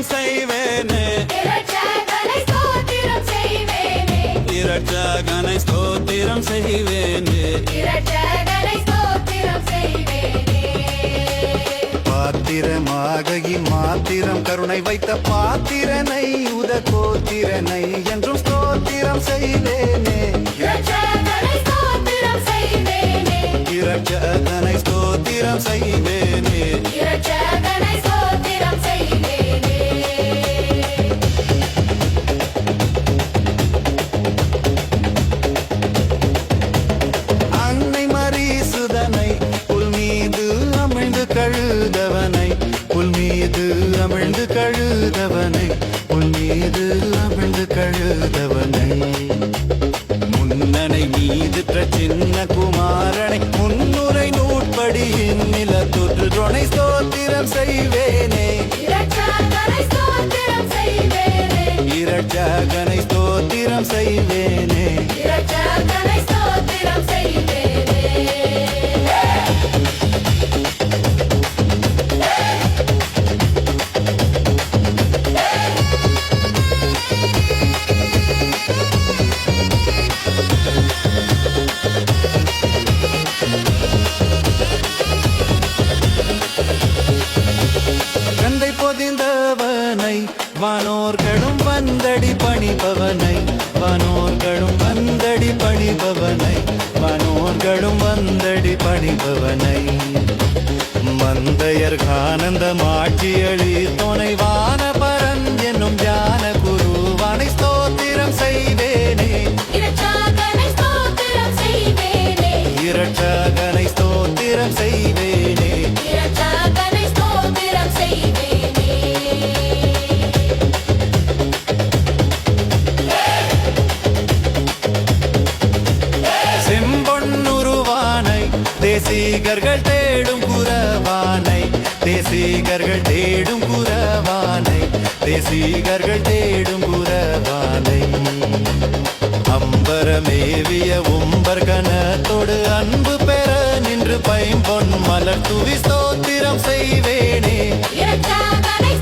செய்வேனே இரட்சகனை ஸ்தோத்திரம் செய்வேனே பாத்திரமாக இம்மாத்திரம் கருணை வைத்த பாத்திரனை உதகோத்திரனை என்றும் ஸ்தோத்திரம் செய்வேனே இரட்சகனை ஸ்தோத்திரம் செய்வேனே அன்னை மரீசுதனை புல் மீது அமிழ்ந்து கழுதவனை புல் மீது அமிழ்ந்து கழுதவனை புல் மீது அமிழ்ந்து கழுதவனை முன்னனை மீது சின்ன குமாரனை முன்னுரை நூற்படியின் நில தொற்று துணை ஸ்தோத்திரம் செய்வேனே இரட்சகனை ஸ்தோத்திரம் செய்வேனே கந்தை பொதிந்தவனை வானோர்களும் வந்தடி பணிபவனை வானோர்களும் வந்தடி பணிபவனை வானோர்களும் வந்தடி பணிபவனை மந்தையர் ஆனந்த மாட்சியளி துணைவான பரன் என்னும் ஞான குருவானை ஸ்தோத்திரம் செய்வேனே இரட்சகனை ஸ்தோத்திரம் செய்வேனே செம்பொன்னுருவானை தேசிகர்கள் தேடும் குரவானை தேசிகர்கள் தேடும் குரவானை தேசிகர்கள் தேடும் குரவானை அம்பரமேவிய உம்பர் கனத்தோடு அன்பு பெற நின்று பைம்பொன் மலர் துவி ஸ்தோத்திரம் செய்வேனே இரட்சகனை